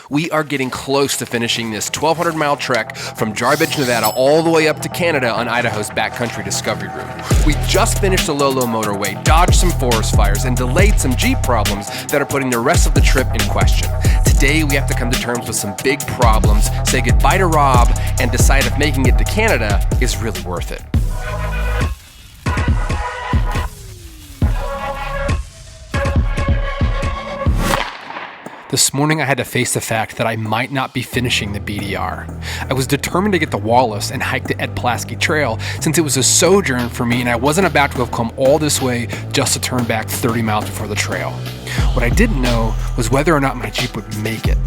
We are getting close to finishing this 1,200-mile trek from Jarbidge, Nevada, all the way up to Canada on Idaho's Backcountry Discovery route. We just finished the Lolo motorway, dodged some forest fires, and delayed some Jeep problems that are putting the rest of the trip in question. Today, we have to come to terms with some big problems, say goodbye to Rob, and decide if making it to Canada is really worth it. This morning I had to face the fact that I might not be finishing the BDR. I was determined to get to Wallace and hike the Ed Pulaski Trail since it was a sojourn for me and I wasn't about to have come all this way just to turn back 30 miles before the trail. What I didn't know was whether or not my Jeep would make it.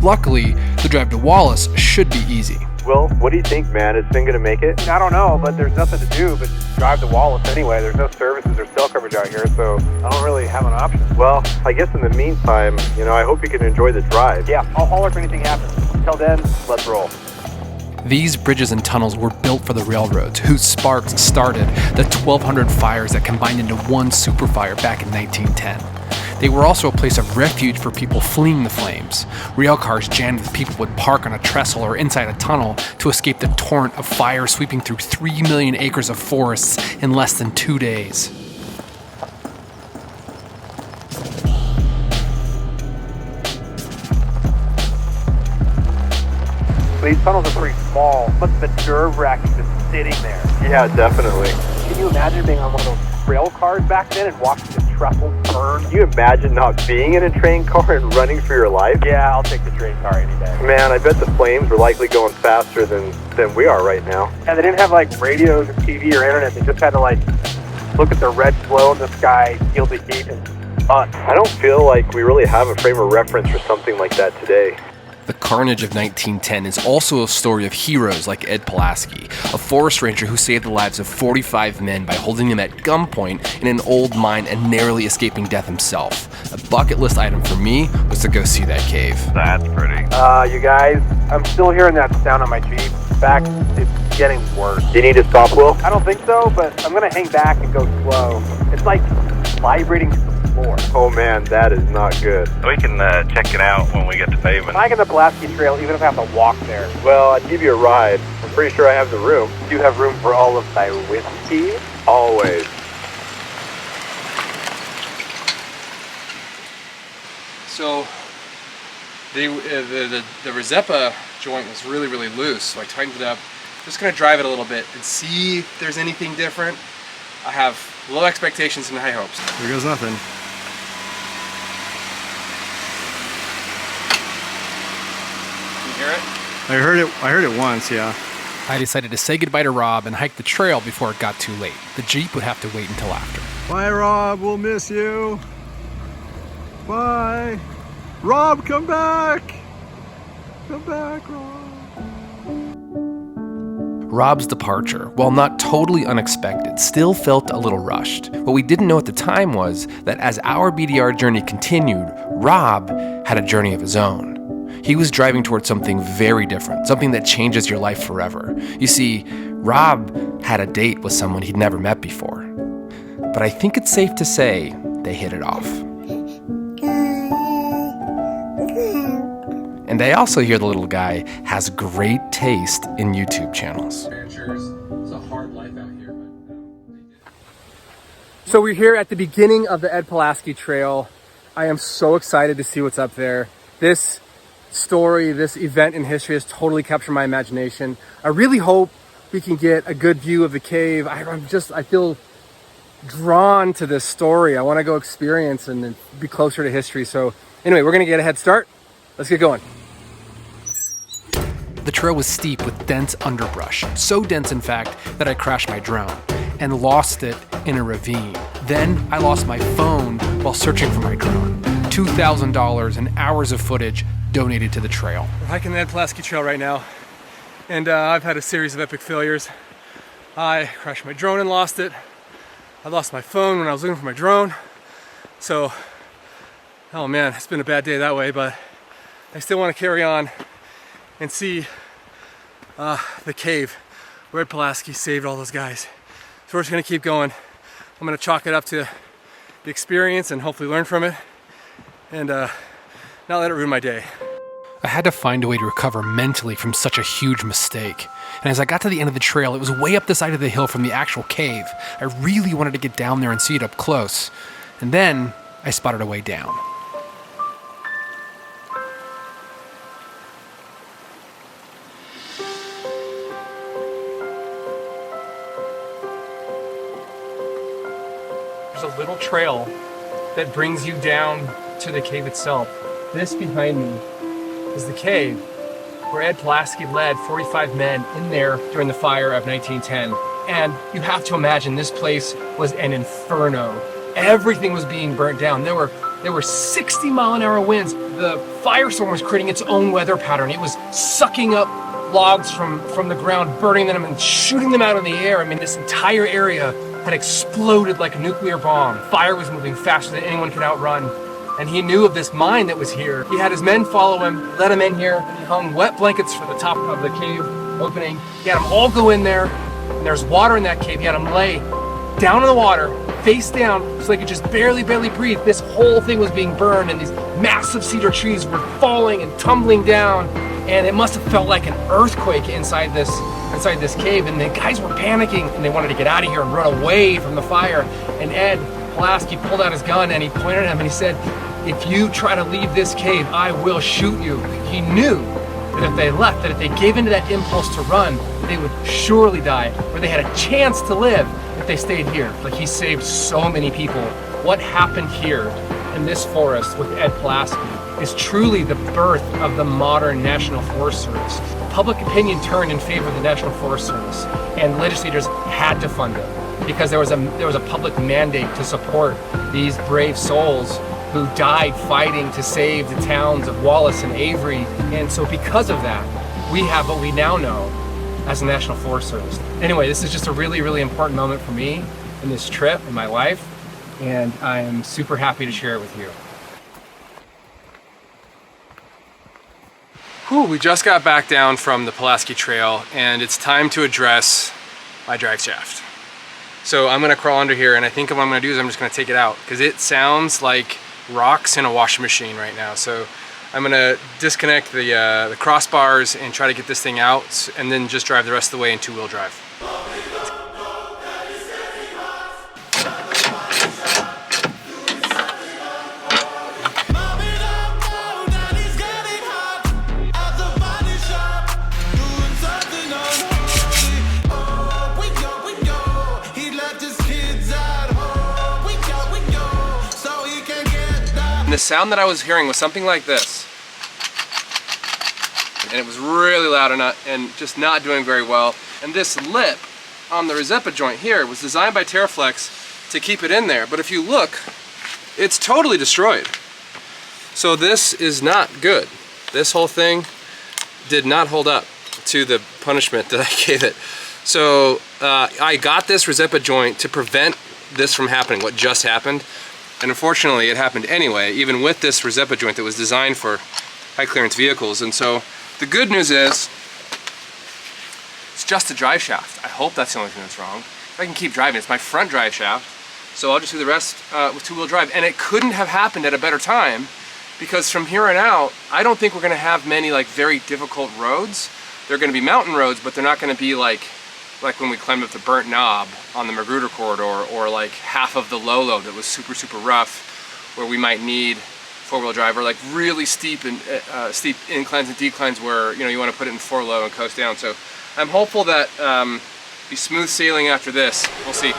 Luckily, the drive to Wallace should be easy. Well, what do you think, man? Is Finn gonna make it? I don't know, but there's nothing to do but drive to Wallace anyway. There's no services or cell coverage out here, so I don't really have an option. Well, I guess in the meantime, I hope you can enjoy the drive. Yeah, I'll holler if anything happens. Until then, let's roll. These bridges and tunnels were built for the railroads, whose sparks started the 1,200 fires that combined into one super fire back in 1910. They were also a place of refuge for people fleeing the flames. Rail cars jammed with people would park on a trestle or inside a tunnel to escape the torrent of fire sweeping through 3 million acres of forests in less than 2 days. These tunnels are pretty small. Must have been nerve-wracking just sitting there. Yeah, definitely. Can you imagine being on one of those rail cars back then and watching the trestle burn? Can you imagine not being in a train car and running for your life? Yeah, I'll take the train car any day. Man, I bet the flames were likely going faster than we are right now. And they didn't have radios or TV or internet. They just had to look at the red glow in the sky, feel the heat, and hunt. I don't feel like we really have a frame of reference for something like that today. The carnage of 1910 is also a story of heroes like Ed Pulaski, a forest ranger who saved the lives of 45 men by holding them at gunpoint in an old mine and narrowly escaping death himself. A bucket list item for me was to go see that cave. That's pretty. You guys, I'm still hearing that sound on my Jeep. In fact, it's getting worse. Do you need to stop, Will? I don't think so, but I'm gonna hang back and go slow. It's like vibrating to the floor. Oh man, that is not good. We can check it out when we get to pavement. I'm hiking the Pulaski Trail even if I have to walk there. Well, I'd give you a ride. I'm pretty sure I have the room. Do you have room for all of my whiskey? Always. So the Rezepa joint was really, really loose, so I tightened it up. Just gonna drive it a little bit and see if there's anything different. I have low expectations and high hopes. There goes nothing. Can you hear it? I heard it once, yeah. I decided to say goodbye to Rob and hike the trail before it got too late. The Jeep would have to wait until after. Bye, Rob. We'll miss you. Bye. Rob, come back. Come back, Rob. Rob's departure, while not totally unexpected, still felt a little rushed. What we didn't know at the time was that as our BDR journey continued, Rob had a journey of his own. He was driving towards something very different, something that changes your life forever. You see, Rob had a date with someone he'd never met before. But I think it's safe to say they hit it off. And I also hear the little guy has great taste in YouTube channels. It's a hard life out here. So we're here at the beginning of the Ed Pulaski Trail. I am so excited to see what's up there. This story, this event in history has totally captured my imagination. I really hope we can get a good view of the cave. I feel drawn to this story. I want to go experience and be closer to history. So anyway, we're gonna get a head start. Let's get going. The trail was steep with dense underbrush, so dense in fact that I crashed my drone and lost it in a ravine. Then I lost my phone while searching for my drone. $2,000 and hours of footage donated to the trail. We're hiking the Ed Pulaski Trail right now, and I've had a series of epic failures. I crashed my drone and lost it. I lost my phone when I was looking for my drone. So, oh man, it's been a bad day that way, but I still want to carry on and see the cave where Ed Pulaski saved all those guys. So we're just gonna keep going. I'm gonna chalk it up to the experience and hopefully learn from it and not let it ruin my day. I had to find a way to recover mentally from such a huge mistake. And as I got to the end of the trail, it was way up the side of the hill from the actual cave. I really wanted to get down there and see it up close. And then I spotted a way down. There's a little trail that brings you down to the cave itself. This behind me is the cave where Ed Pulaski led 45 men in there during the fire of 1910. And you have to imagine this place was an inferno. Everything was being burnt down. There were 60-mile-an-hour winds. The firestorm was creating its own weather pattern. It was sucking up logs from the ground, burning them and shooting them out in the air. I mean, this entire area had exploded like a nuclear bomb. Fire was moving faster than anyone could outrun. And he knew of this mine that was here. He had his men follow him, let him in here. He hung wet blankets from the top of the cave opening. He had them all go in there, and there's water in that cave. He had them lay down in the water, face down, so they could just barely breathe. This whole thing was being burned, and these massive cedar trees were falling and tumbling down, and it must have felt like an earthquake inside this cave. And the guys were panicking, and they wanted to get out of here and run away from the fire. And Ed Pulaski pulled out his gun, and he pointed at him, and he said, "If you try to leave this cave, I will shoot you." He knew that if they left, that if they gave into that impulse to run, they would surely die, or they had a chance to live if they stayed here. Like, he saved so many people. What happened here in this forest with Ed Pulaski is truly the birth of the modern National Forest Service. Public opinion turned in favor of the National Forest Service, and legislators had to fund it because there was a public mandate to support these brave souls who died fighting to save the towns of Wallace and Avery. And so because of that, we have what we now know as the National Forest Service. Anyway, this is just a really, really important moment for me in this trip, in my life, and I am super happy to share it with you. Whew, we just got back down from the Pulaski Trail, and it's time to address my drive shaft. So I'm gonna crawl under here, and I think what I'm gonna do is I'm just gonna take it out, because it sounds like rocks in a washing machine right now. So I'm gonna disconnect the crossbars and try to get this thing out, and then just drive the rest of the way in two-wheel drive. And the sound that I was hearing was something like this. And it was really loud and just not doing very well. And this lip on the Rosetta joint here was designed by Terraflex to keep it in there. But if you look, it's totally destroyed. So this is not good. This whole thing did not hold up to the punishment that I gave it. So I got this Rosetta joint to prevent this from happening, what just happened. And unfortunately, it happened anyway, even with this Rosetta joint that was designed for high clearance vehicles. And so the good news is, it's just a drive shaft. I hope that's the only thing that's wrong. If I can keep driving, it's my front drive shaft. So I'll just do the rest with two-wheel drive. And it couldn't have happened at a better time, because from here on out, I don't think we're gonna have many like very difficult roads. They're gonna be mountain roads, but they're not gonna be like when we climbed up the Burnt Knob on the Magruder corridor, or like half of the Lolo that was super rough, where we might need four-wheel drive, or like really steep inclines and declines where you want to put it in 4-low and coast down. So I'm hopeful that be smooth sailing after this. We'll see.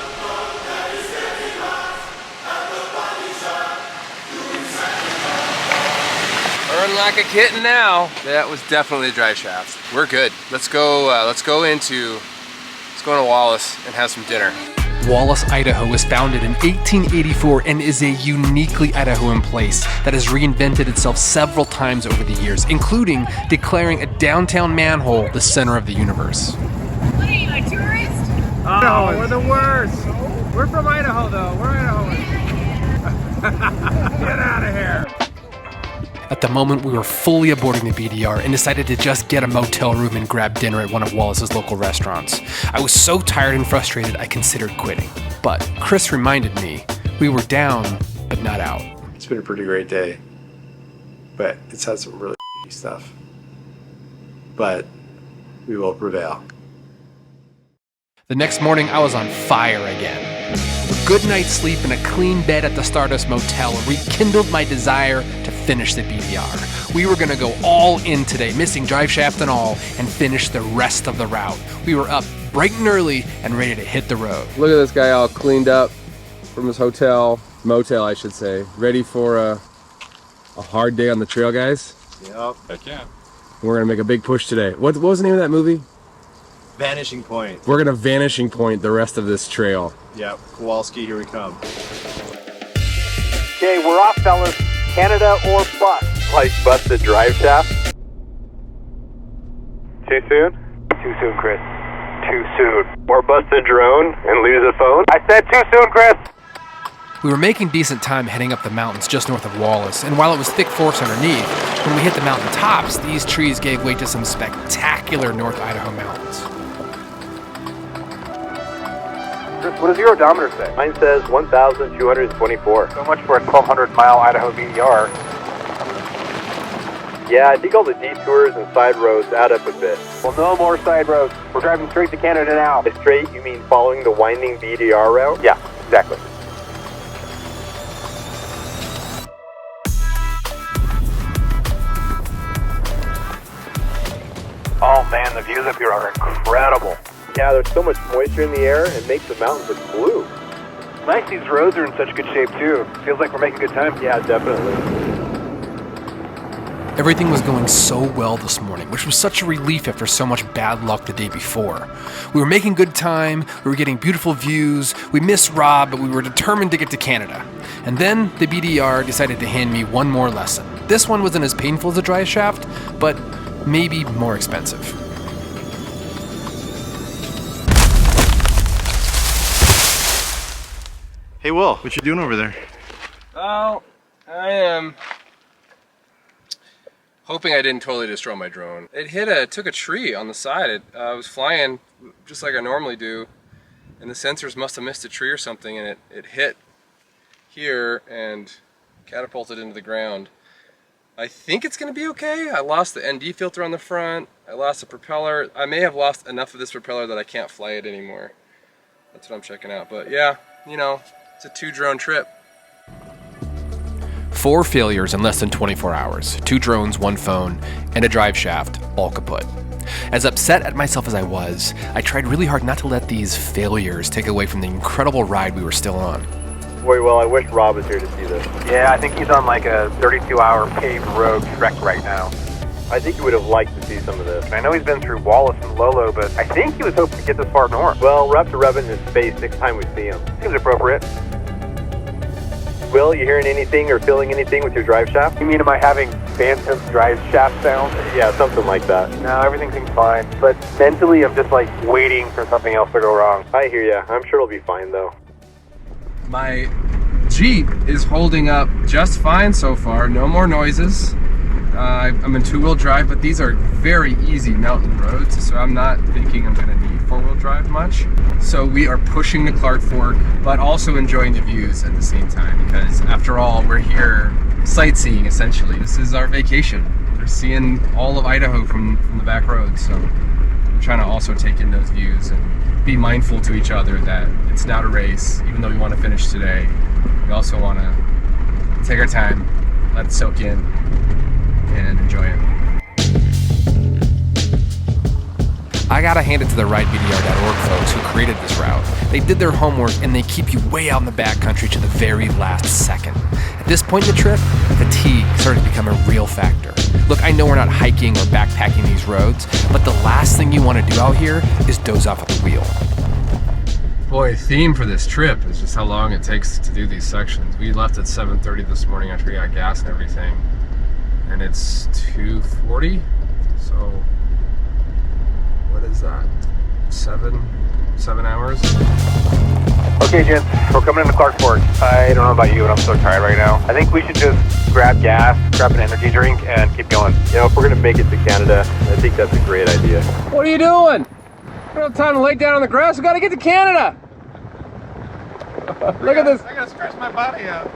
Burn like a kitten now. That was definitely a drive shaft. We're good. Let's go into Wallace and have some dinner. Wallace, Idaho was founded in 1884 and is a uniquely Idahoan place that has reinvented itself several times over the years, including declaring a downtown manhole the center of the universe. What are you, a tourist? Oh, we're the worst. We're from Idaho though. We're Idahoans. Get out of here. At the moment, we were fully aboarding the BDR and decided to just get a motel room and grab dinner at one of Wallace's local restaurants. I was so tired and frustrated, I considered quitting. But Chris reminded me, we were down, but not out. It's been a pretty great day, but it's had some really tricky stuff. But we will prevail. The next morning, I was on fire again. A good night's sleep in a clean bed at the Stardust Motel rekindled my desire to finish the BDR. We were going to go all in today, missing drive shaft and all, and finish the rest of the route. We were up bright and early and ready to hit the road. Look at this guy all cleaned up from his motel, I should say. Ready for a hard day on the trail, guys? Yep. Heck yeah. We're going to make a big push today. What was the name of that movie? Vanishing Point. We're going to vanishing point the rest of this trail. Yep. Kowalski, here we come. Okay, we're off, fellas. Canada or bust? Like busted drive shaft? Too soon? Too soon, Chris. Too soon. Or busted drone and lose a phone? I said too soon, Chris. We were making decent time heading up the mountains just north of Wallace, and while it was thick forest underneath, when we hit the mountain tops, these trees gave way to some spectacular North Idaho mountains. Chris, what does your odometer say? Mine says 1,224. So much for a 1,200-mile Idaho BDR. Yeah, I think all the detours and side roads add up a bit. Well, no more side roads. We're driving straight to Canada now. By straight, you mean following the winding BDR route? Yeah, exactly. Oh man, the views up here are incredible. Yeah, there's so much moisture in the air, it makes the mountains look blue. Nice, these roads are in such good shape too. Feels like we're making good time. Yeah, definitely. Everything was going so well this morning, which was such a relief after so much bad luck the day before. We were making good time, we were getting beautiful views, we missed Rob, but we were determined to get to Canada. And then the BDR decided to hand me one more lesson. This one wasn't as painful as a dry shaft, but maybe more expensive. Hey, Will, what you doing over there? Oh, I am hoping I didn't totally destroy my drone. It took a tree on the side. I was flying just like I normally do, and the sensors must have missed a tree or something, and it hit here and catapulted into the ground. I think it's going to be okay. I lost the ND filter on the front. I lost the propeller. I may have lost enough of this propeller that I can't fly it anymore. That's what I'm checking out. But yeah, you know, it's a 2-drone trip. 4 failures in less than 24 hours, 2 drones, 1 phone, and a drive shaft, all kaput. As upset at myself as I was, I tried really hard not to let these failures take away from the incredible ride we were still on. Boy, well, I wish Rob was here to see this. Yeah, I think he's on like a 32-hour paved road trek right now. I think he would have liked to see some of this. I know he's been through Wallace and Lolo, but I think he was hoping to get this far north. Well, we'll have to rev it in his face next time we see him. Seems appropriate. Will, you hearing anything or feeling anything with your drive shaft? You mean, am I having phantom drive shaft sound? Yeah, something like that. No, everything seems fine. But mentally, I'm just like waiting for something else to go wrong. I hear ya. I'm sure it'll be fine, though. My Jeep is holding up just fine so far. No more noises. I'm in 2-wheel drive, but these are very easy mountain roads, so I'm not thinking I'm going to need 4-wheel drive much. So we are pushing the Clark Fork, but also enjoying the views at the same time, because after all, we're here sightseeing, essentially. This is our vacation. We're seeing all of Idaho from the back roads, so we're trying to also take in those views and be mindful to each other that it's not a race. Even though we want to finish today, we also want to take our time, let it soak in, and enjoy it. I gotta hand it to the RideBDR.org folks who created this route. They did their homework and they keep you way out in the backcountry to the very last second. At this point in the trip, fatigue started to become a real factor. Look, I know we're not hiking or backpacking these roads, but the last thing you want to do out here is doze off at the wheel. Boy, theme for this trip is just how long it takes to do these sections. We left at 7:30 this morning after we got gas and everything, and it's 2:40, so what is that? 7 hours? Okay, gents, we're coming into Clark Fork. I don't know about you, but I'm so tired right now. I think we should just grab gas, grab an energy drink, and keep going. You know, if we're gonna make it to Canada, I think that's a great idea. What are you doing? We don't have time to lay down on the grass. We gotta get to Canada. Look at this. I gotta stretch my body out.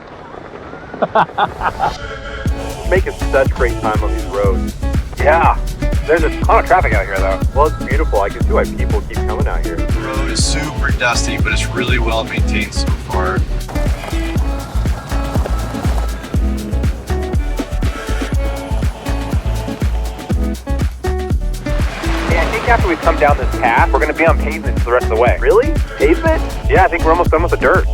making such great time on these roads. Yeah, there's a ton of traffic out here though. Well, it's beautiful. I can see why people keep coming out here. The road is super dusty, but it's really well maintained so far. Hey, I think after we come down this path, we're gonna be on pavement for the rest of the way. Really? Pavement? Yeah, I think we're almost done with the dirt.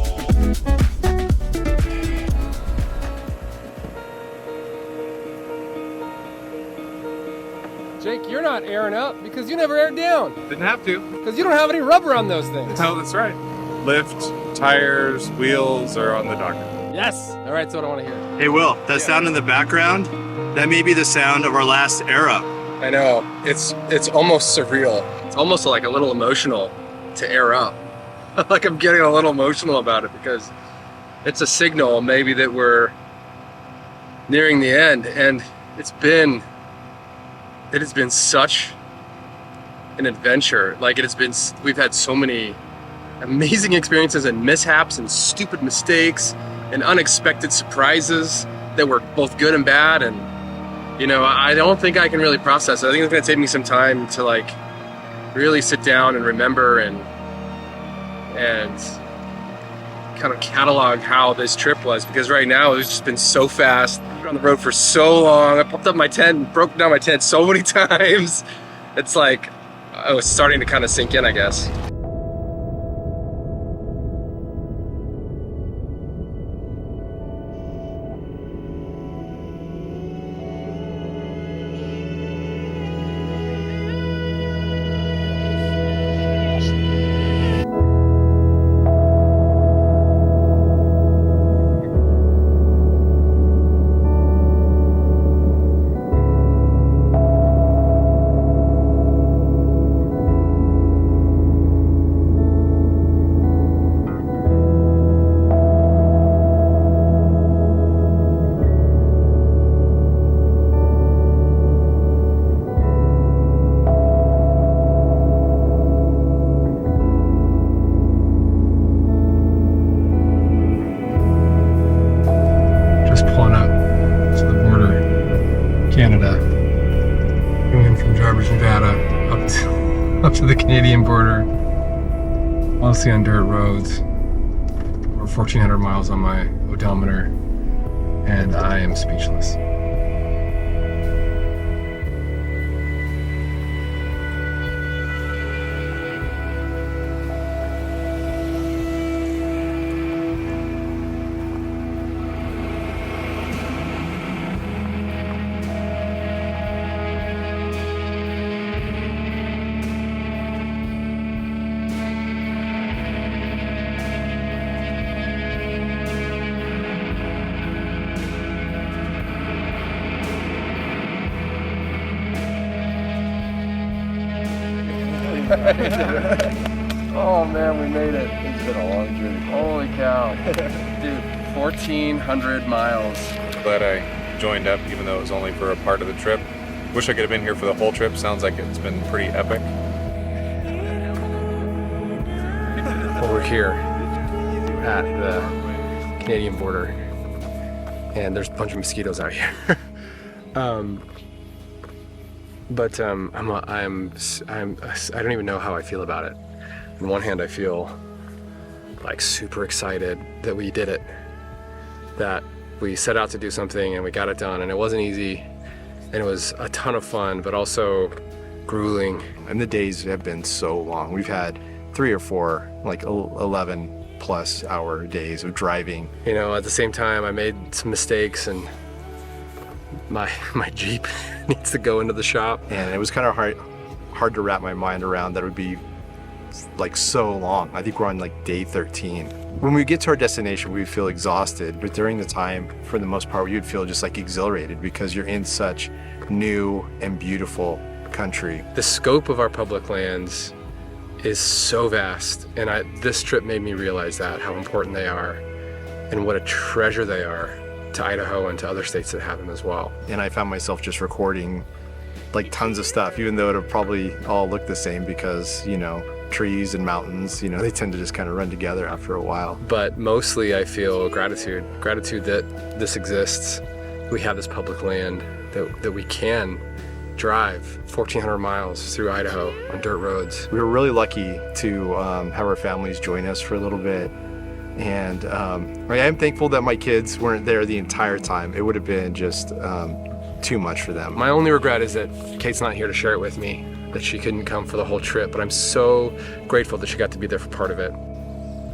Jake, you're not airing up because you never aired down. Didn't have to. Because you don't have any rubber on those things. No, that's right. Lift, tires, wheels are on the docket. Yes. All right, that's what I want to hear. Hey, Will, that sound in the background, that may be the sound of our last era. I know, it's almost surreal. It's almost like a little emotional to air up. Like I'm getting a little emotional about it because it's a signal maybe that we're nearing the end, and it has been such an adventure. Like we've had so many amazing experiences and mishaps and stupid mistakes and unexpected surprises that were both good and bad. And you know, I don't think I can really process it. I think it's gonna take me some time to like really sit down and remember and kind of catalog how this trip was, because right now it's just been so fast. We were on the road for so long. I popped up my tent and broke down my tent so many times. It's like I was starting to kind of sink in, I guess. Up to the Canadian border, mostly on dirt roads. Over 1,400 miles on my odometer, and I am speechless. Oh man, we made it. It's been a long journey. Holy cow. Dude, 1,400 miles. Glad I joined up, even though it was only for a part of the trip. Wish I could have been here for the whole trip. Sounds like it's been pretty epic. Well, we're here at the Canadian border, and there's a bunch of mosquitoes out here. But I don't even know how I feel about it. On one hand, I feel like super excited that we did it, that we set out to do something and we got it done, and it wasn't easy, and it was a ton of fun, but also grueling. And the days have been so long. We've had 3 or 4, like 11 plus hour days of driving. You know, at the same time, I made some mistakes, and my Jeep needs to go into the shop. And it was kind of hard to wrap my mind around that it would be like so long. I think we're on like day 13. When we get to our destination, we feel exhausted, but during the time, for the most part, we would feel just like exhilarated because you're in such new and beautiful country. The scope of our public lands is so vast, and this trip made me realize that, how important they are and what a treasure they are to Idaho and to other states that have them as well. And I found myself just recording like tons of stuff, even though it'll probably all look the same because, you know, trees and mountains, you know, they tend to just kind of run together after a while. But mostly I feel gratitude that this exists, we have this public land that we can drive 1,400 miles through Idaho on dirt roads. We were really lucky to have our families join us for a little bit. And I am thankful that my kids weren't there the entire time. It would have been just too much for them. My only regret is that Kate's not here to share it with me, that she couldn't come for the whole trip, but I'm so grateful that she got to be there for part of it.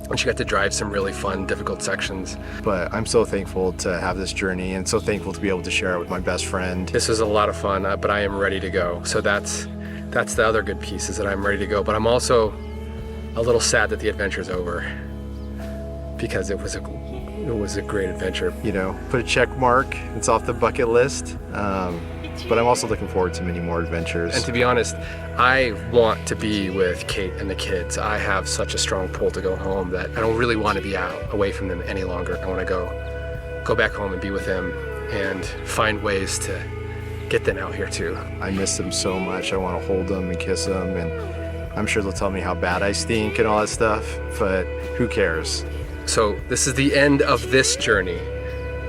And she got to drive some really fun, difficult sections. But I'm so thankful to have this journey and so thankful to be able to share it with my best friend. This was a lot of fun, but I am ready to go. So that's the other good piece, is that I'm ready to go. But I'm also a little sad that the adventure's over, because it was a great adventure. You know, put a check mark, it's off the bucket list. But I'm also looking forward to many more adventures. And to be honest, I want to be with Kate and the kids. I have such a strong pull to go home that I don't really want to be out away from them any longer. I want to go back home and be with them and find ways to get them out here too. I miss them so much. I want to hold them and kiss them, and I'm sure they'll tell me how bad I stink and all that stuff, but who cares? So this is the end of this journey,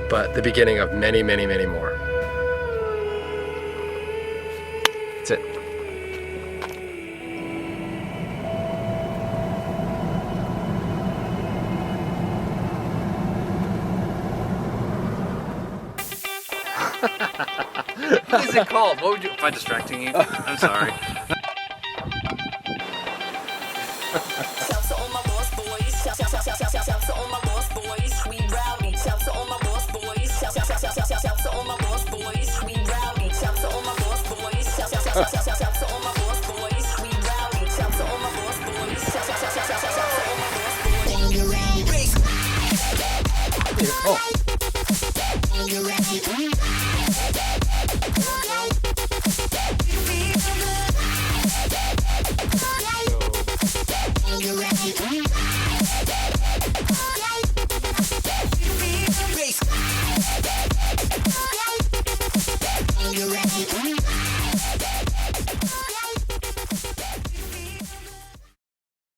but the beginning of many, many, many more. That's it. What is it called? What would you? Am I distracting you? I'm sorry. Oh.